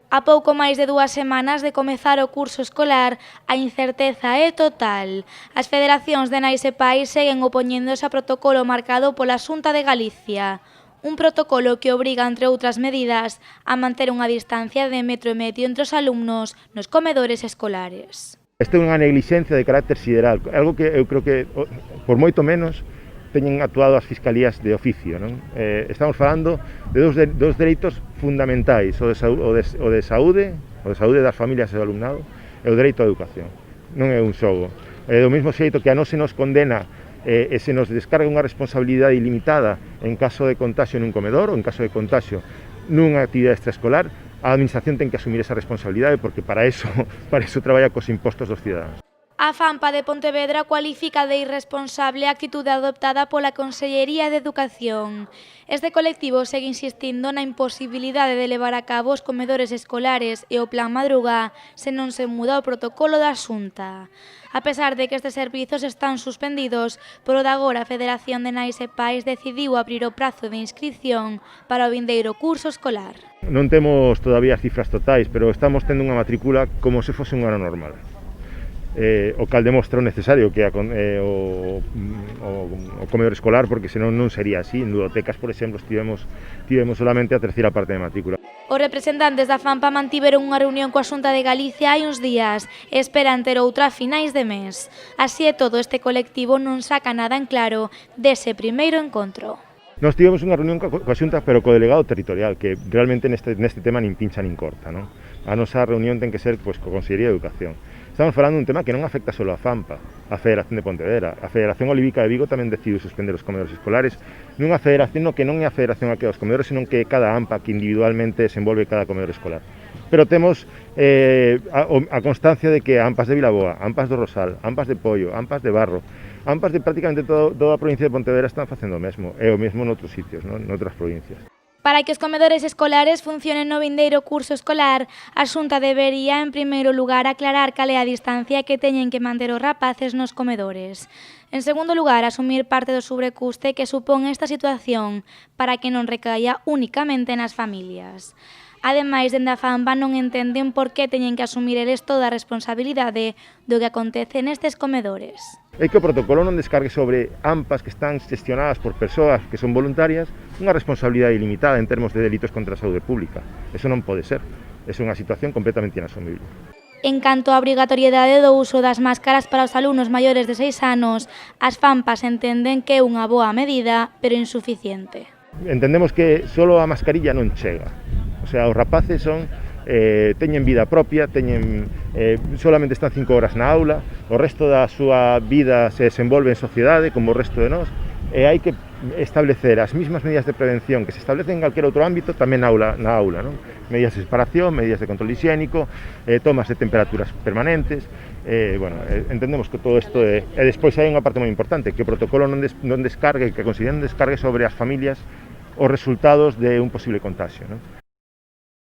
A pouco máis de 2 semanas de comezar o curso escolar, a incerteza é total. As federacións de nais e pais seguen opoñéndose ao protocolo marcado pola Xunta de Galicia. Un protocolo que obriga, entre outras medidas, a manter unha distancia de 1,5 metros entre os alumnos nos comedores escolares. Esta é unha neglixencia de carácter sideral, algo que eu creo que, por moito menos, teñen actuado as fiscalías de oficio, non? Estamos falando de dos dereitos fundamentais, o de saúde das familias e do alumnado, e o dereito á educación. Non é un xogo. Do mesmo xeito que a nós se nos condena e se nos descarga unha responsabilidade ilimitada en caso de contagio nun comedor ou en caso de contagio nunha actividade extraescolar, a administración ten que asumir esa responsabilidade porque para eso traballa cos impostos dos cidadáns. A FAMPA de Pontevedra cualifica de irresponsable a actitude adoptada pola Consellería de Educación. Este colectivo segue insistindo na imposibilidade de levar a cabo os comedores escolares e o Plan Madruga se non se muda o protocolo da Xunta. A pesar de que estes servizos están suspendidos, polo de agora a Federación de Nais e Pais decidiu abrir o prazo de inscripción para o vindeiro curso escolar. Non temos todavía as cifras totais, pero estamos tendo unha matrícula como se fose un ano normal. O cal demostra o necesario que o comedor escolar, porque senón non sería así. En ludotecas, por exemplo, tivemos solamente a terceira parte de matrícula. Os representantes da FAMPA mantiveron unha reunión coa Xunta de Galicia hai uns días e esperan ter outra a finais de mes. Así e todo, este colectivo non saca nada en claro dese primeiro encontro. Nós tivemos unha reunión coa Xunta, pero co delegado territorial, que realmente neste tema nin pincha nin corta, non? A nosa reunión ten que ser coa Consellería de Educación. Estamos falando dun tema que non afecta só a FAMPA, a Federación de Pontevedra. A Federación Olivica de Vigo tamén decidiu suspender os comedores escolares nunha federación que non é a federación a que os comedores, senón que cada AMPA que individualmente desenvolve cada comedor escolar. Pero temos a constancia de que AMPAs de Vilaboa, AMPAs do Rosal, AMPAs de Pollo, AMPAs de Barro, AMPAs de prácticamente toda a provincia de Pontevedra están facendo o mesmo, e o mesmo noutros sitios, noutras provincias. Para que os comedores escolares funcionen no vindeiro curso escolar, a Xunta debería, en primeiro lugar, aclarar cal é a distancia que teñen que manter os rapaces nos comedores. En segundo lugar, asumir parte do sobrecuste que supón esta situación para que non recaia únicamente nas familias. Ademais, dende a FAMPA non entenden por que teñen que asumir eles toda a responsabilidade do que acontece nestes comedores. É que o protocolo non descargue sobre AMPAs que están xestionadas por persoas que son voluntarias unha responsabilidade ilimitada en termos de delitos contra a saúde pública. Eso non pode ser. É unha situación completamente inasumible. En canto á obrigatoriedade do uso das máscaras para os alumnos maiores de 6 anos, as FAMPAs entenden que é unha boa medida, pero insuficiente. Entendemos que só a mascarilla non chega. O sea, os rapaces teñen vida propia, solamente están 5 horas na aula, o resto da súa vida se desenvolve en sociedade como o resto de nós, e hai que establecer as mesmas medidas de prevención que se establecen en calquer outro ámbito tamén na aula, non? Medidas de separación, medidas de control higiénico, tomas de temperaturas permanentes, entendemos que todo isto e despois hai unha parte moi importante, que o protocolo non descargue, que a Consellería non descargue sobre as familias os resultados de un posible contagio, non?